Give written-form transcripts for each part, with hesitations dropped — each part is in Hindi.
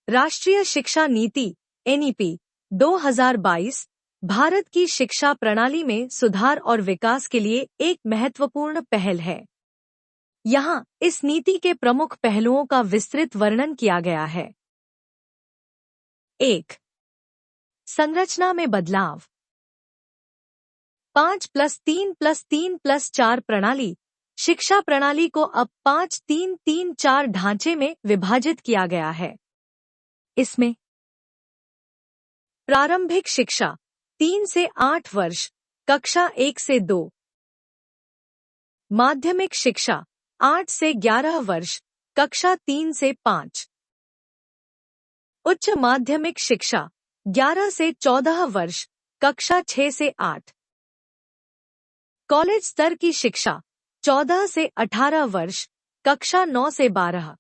राष्ट्रीय शिक्षा नीति एनईपी 2022 भारत की शिक्षा प्रणाली में सुधार और विकास के लिए एक महत्वपूर्ण पहल है। यहाँ इस नीति के प्रमुख पहलुओं का विस्तृत वर्णन किया गया है। 1. संरचना में बदलाव। 5+3+3+4 प्रणाली शिक्षा प्रणाली को अब 5-3-3-4 ढांचे में विभाजित किया गया है। इसमें प्रारंभिक शिक्षा 3 से 8 वर्ष, कक्षा 1 से 2। माध्यमिक शिक्षा 8 से 11 वर्ष, कक्षा 3 से 5। उच्च माध्यमिक शिक्षा 11 से 14 वर्ष, कक्षा 6 से 8। कॉलेज स्तर की शिक्षा 14 से 18 वर्ष, कक्षा 9 से 12।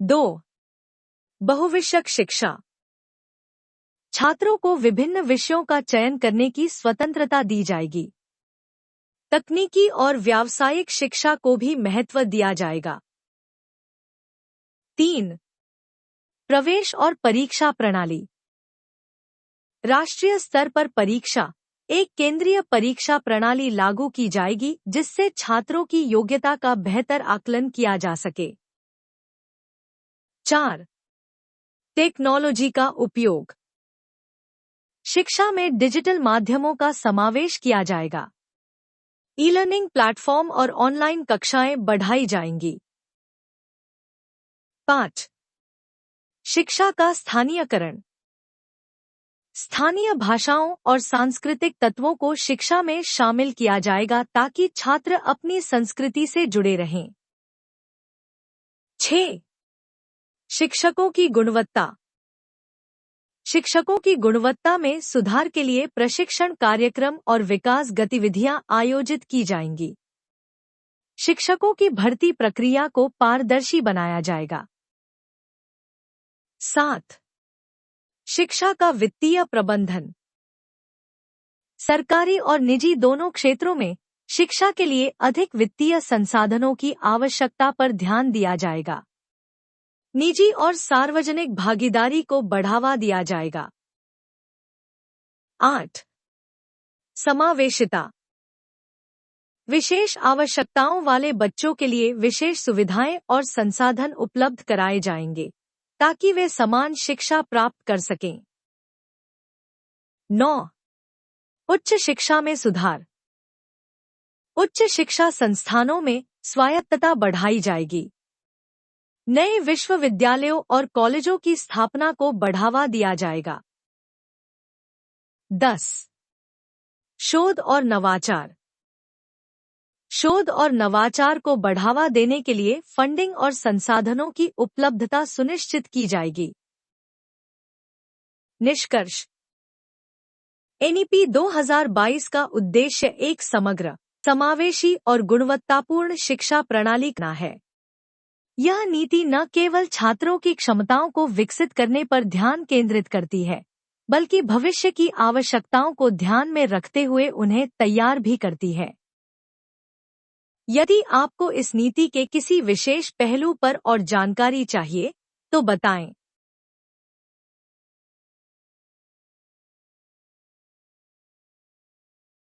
2. बहुविषयक शिक्षा। छात्रों को विभिन्न विषयों का चयन करने की स्वतंत्रता दी जाएगी। तकनीकी और व्यावसायिक शिक्षा को भी महत्व दिया जाएगा। 3. प्रवेश और परीक्षा प्रणाली। राष्ट्रीय स्तर पर परीक्षा एक केंद्रीय परीक्षा प्रणाली लागू की जाएगी जिससे छात्रों की योग्यता का बेहतर आकलन किया जा सके। 4. टेक्नोलॉजी का उपयोग। शिक्षा में डिजिटल माध्यमों का समावेश किया जाएगा। ई-लर्निंग प्लेटफॉर्म और ऑनलाइन कक्षाएं बढ़ाई जाएंगी। 5. शिक्षा का स्थानीयकरण। स्थानीय भाषाओं और सांस्कृतिक तत्वों को शिक्षा में शामिल किया जाएगा ताकि छात्र अपनी संस्कृति से जुड़े रहें। 6. शिक्षकों की गुणवत्ता। शिक्षकों की गुणवत्ता में सुधार के लिए प्रशिक्षण कार्यक्रम और विकास गतिविधियां आयोजित की जाएंगी। शिक्षकों की भर्ती प्रक्रिया को पारदर्शी बनाया जाएगा। 7. शिक्षा का वित्तीय प्रबंधन। सरकारी और निजी दोनों क्षेत्रों में शिक्षा के लिए अधिक वित्तीय संसाधनों की आवश्यकता पर ध्यान दिया जाएगा। निजी और सार्वजनिक भागीदारी को बढ़ावा दिया जाएगा। 8. समावेशिता। विशेष आवश्यकताओं वाले बच्चों के लिए विशेष सुविधाएं और संसाधन उपलब्ध कराए जाएंगे ताकि वे समान शिक्षा प्राप्त कर सकें। 9. उच्च शिक्षा में सुधार। उच्च शिक्षा संस्थानों में स्वायत्तता बढ़ाई जाएगी। नए विश्वविद्यालयों और कॉलेजों की स्थापना को बढ़ावा दिया जाएगा। 10. शोध और नवाचार। शोध और नवाचार को बढ़ावा देने के लिए फंडिंग और संसाधनों की उपलब्धता सुनिश्चित की जाएगी। निष्कर्ष। एनईपी 2022 का उद्देश्य एक समग्र, समावेशी और गुणवत्तापूर्ण शिक्षा प्रणाली बनाना है। यह नीति न केवल छात्रों की क्षमताओं को विकसित करने पर ध्यान केंद्रित करती है, बल्कि भविष्य की आवश्यकताओं को ध्यान में रखते हुए उन्हें तैयार भी करती है। यदि आपको इस नीति के किसी विशेष पहलू पर और जानकारी चाहिए, तो बताएं।